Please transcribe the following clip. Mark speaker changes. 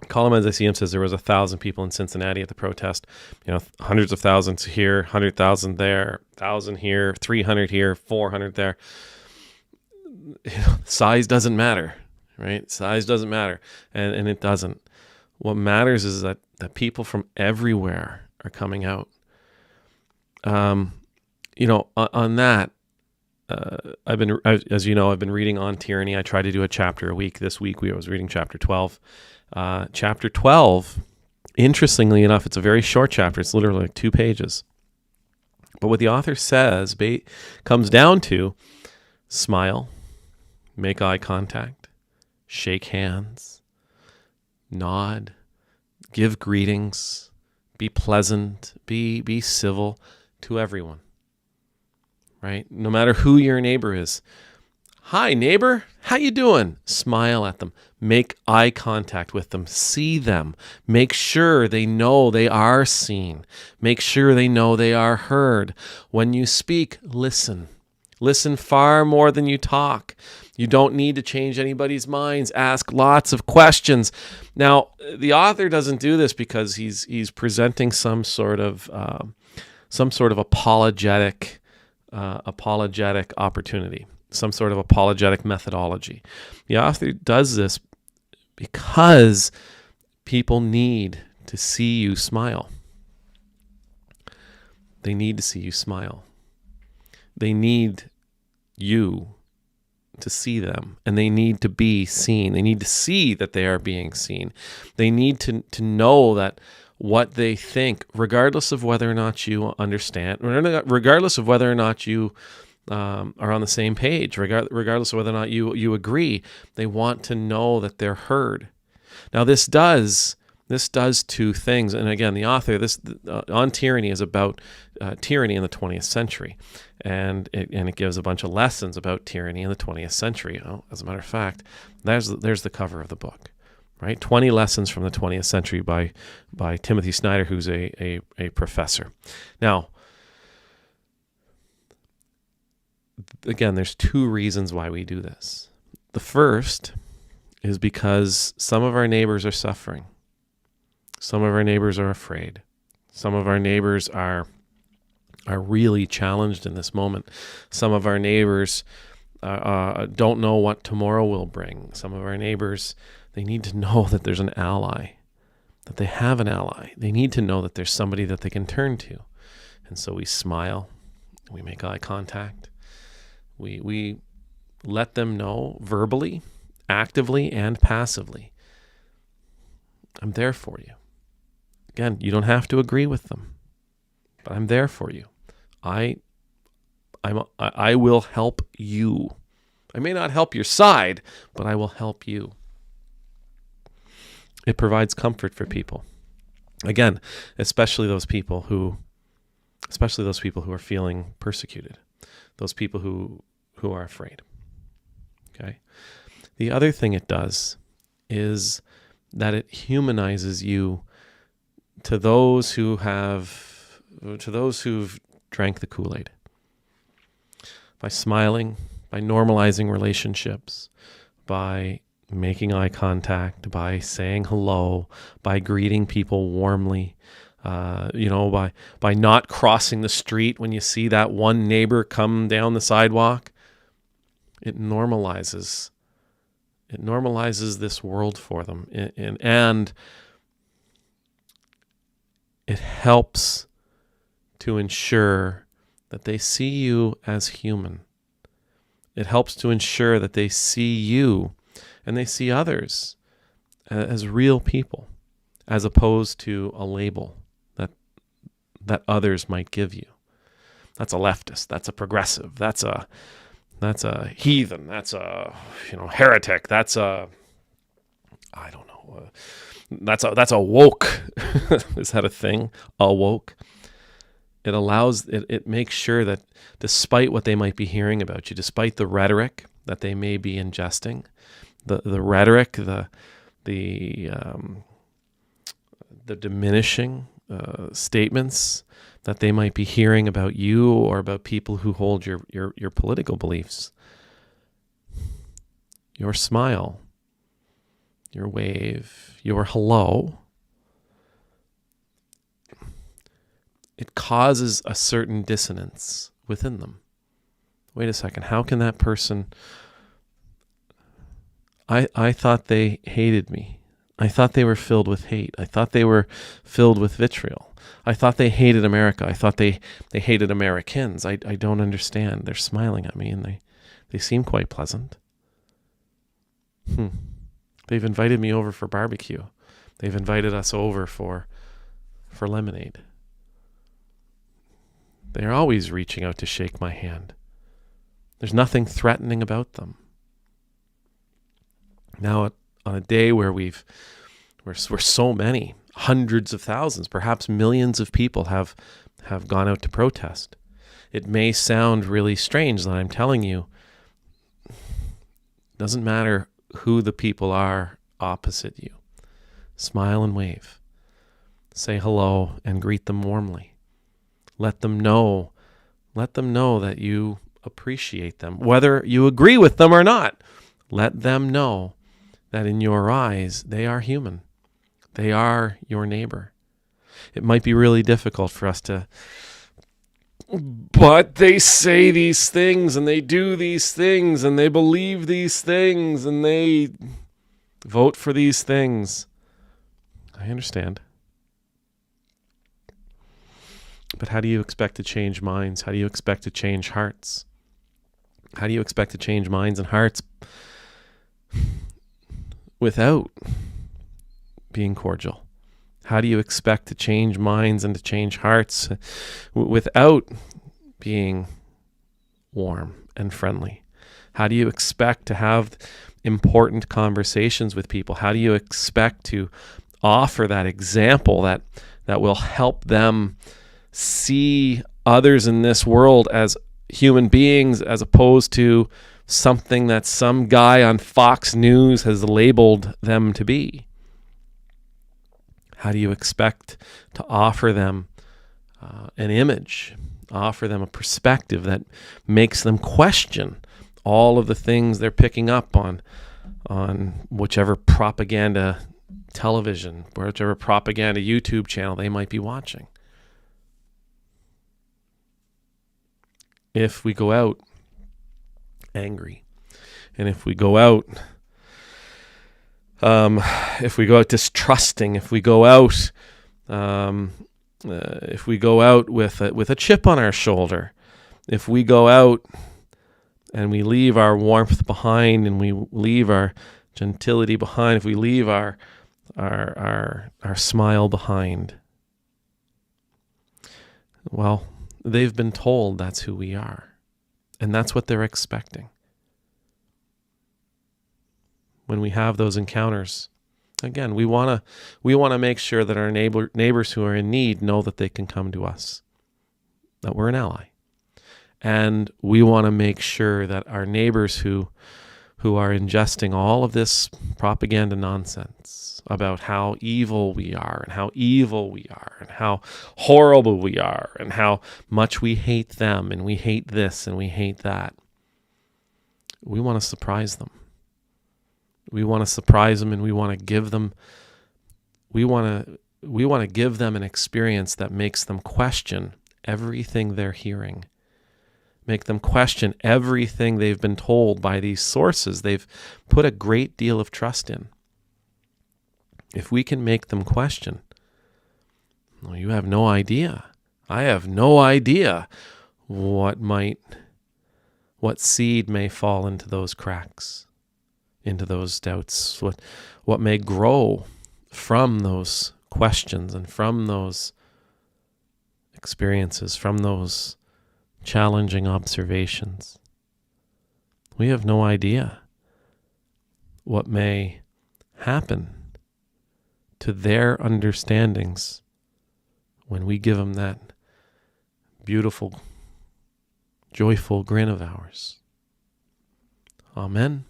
Speaker 1: Colin, as I see him, says there was 1,000 people in Cincinnati at the protest. Hundreds of thousands here, 100,000 there, 1,000 here, 300 here, 400 there. Size doesn't matter, right? Size doesn't matter, and it doesn't. What matters is that people from everywhere are coming out. On that, I've been reading on tyranny. I try to do a chapter a week. This week I was reading chapter 12. Chapter 12, interestingly enough, it's a very short chapter. It's literally like 2 pages. But what the author says comes down to smile, make eye contact, shake hands, nod, give greetings, be pleasant, be civil to everyone, right? No matter who your neighbor is. Hi, neighbor. How you doing? Smile at them. Make eye contact with them. See them. Make sure they know they are seen. Make sure they know they are heard. When you speak, listen. Listen far more than you talk. You don't need to change anybody's minds. Ask lots of questions. Now, the author doesn't do this because he's presenting some sort of apologetic opportunity, some sort of apologetic methodology. The author does this because people need to see you smile. They need to see you smile. They need you to see them, and they need to be seen. They need to see that they are being seen. They need to know that what they think, regardless of whether or not you understand, regardless of whether or not you are on the same page, regardless of whether or not you agree, they want to know that they're heard. Now, this does 2 things, and again, the author on tyranny is about tyranny in the 20th century, and it gives a bunch of lessons about tyranny in the 20th century. As a matter of fact, there's the cover of the book. Right, 20 lessons from the 20th century by Timothy Snyder, who's a professor. Now, again, there's 2 reasons why we do this. The first is because some of our neighbors are suffering. Some of our neighbors are afraid. Some of our neighbors are really challenged in this moment. Some of our neighbors don't know what tomorrow will bring. Some of our neighbors, they need to know that there's an ally, that they have an ally. They need to know that there's somebody that they can turn to. And so we smile, we make eye contact, we let them know verbally, actively, and passively, I'm there for you. Again, you don't have to agree with them, but I'm there for you. I will help you. I may not help your side, but I will help you. It provides comfort for people. Again, especially those people who are feeling persecuted, those people who are afraid. Okay. The other thing it does is that it humanizes you to those who've drank the Kool-Aid. By smiling, by normalizing relationships, by making eye contact, by saying hello, by greeting people warmly, by not crossing the street when you see that one neighbor come down the sidewalk. It normalizes this world for them, and it helps to ensure that they see you as human. It helps to ensure that they see you and they see others as real people, as opposed to a label that others might give you. That's a leftist. That's a progressive. That's a heathen. That's a heretic. That's a that's a woke. Is that a thing? A woke. It makes sure that despite what they might be hearing about you, despite the rhetoric that they may be ingesting, the rhetoric, the diminishing statements that they might be hearing about you or about people who hold your political beliefs, your smile your wave, your hello, it causes a certain dissonance within them. Wait a second, how can that person... I thought they hated me. I thought they were filled with hate. I thought they were filled with vitriol. I thought they hated America. I thought they hated Americans. I don't understand. They're smiling at me and they seem quite pleasant. They've invited me over for barbecue. They've invited us over for lemonade. They're always reaching out to shake my hand. There's nothing threatening about them. Now, on a day where we're so many, hundreds of thousands, perhaps millions of people have gone out to protest, it may sound really strange that I'm telling you, doesn't matter who the people are opposite you. Smile and wave. Say hello and greet them warmly. Let them know that you appreciate them, whether you agree with them or not. Let them know that in your eyes, they are human. They are your neighbor. It might be really difficult for us to, but they say these things and they do these things and they believe these things and they vote for these things. I understand. But how do you expect to change minds? How do you expect to change hearts? How do you expect to change minds and hearts without being cordial? How do you expect to change minds and to change hearts without being warm and friendly? How do you expect to have important conversations with people? How do you expect to offer that example that will help them see others in this world as human beings as opposed to something that some guy on Fox News has labeled them to be? How do you expect to offer them an image, offer them a perspective that makes them question all of the things they're picking up on whichever propaganda television, whichever propaganda YouTube channel they might be watching? If we go out angry, and if we go out distrusting, if we go out with a chip on our shoulder, if we go out and we leave our warmth behind and we leave our gentility behind, if we leave our smile behind, well, they've been told that's who we are, and that's what they're expecting. When we have those encounters, again, we want to make sure that our neighbors who are in need know that they can come to us, that we're an ally. And we want to make sure that our neighbors who are ingesting all of this propaganda nonsense about how evil we are and how evil we are and how horrible we are and how much we hate them and we hate this and we hate that, we want to surprise them. We want to surprise them, and we want to give them an experience that makes them question everything they're hearing. Make them question everything they've been told by these sources they've put a great deal of trust in. If we can make them question, well, you have no idea. I have no idea what seed may fall into those cracks, into those doubts, what may grow from those questions and from those experiences, from those challenging observations. We have no idea what may happen to their understandings when we give them that beautiful, joyful grin of ours. Amen.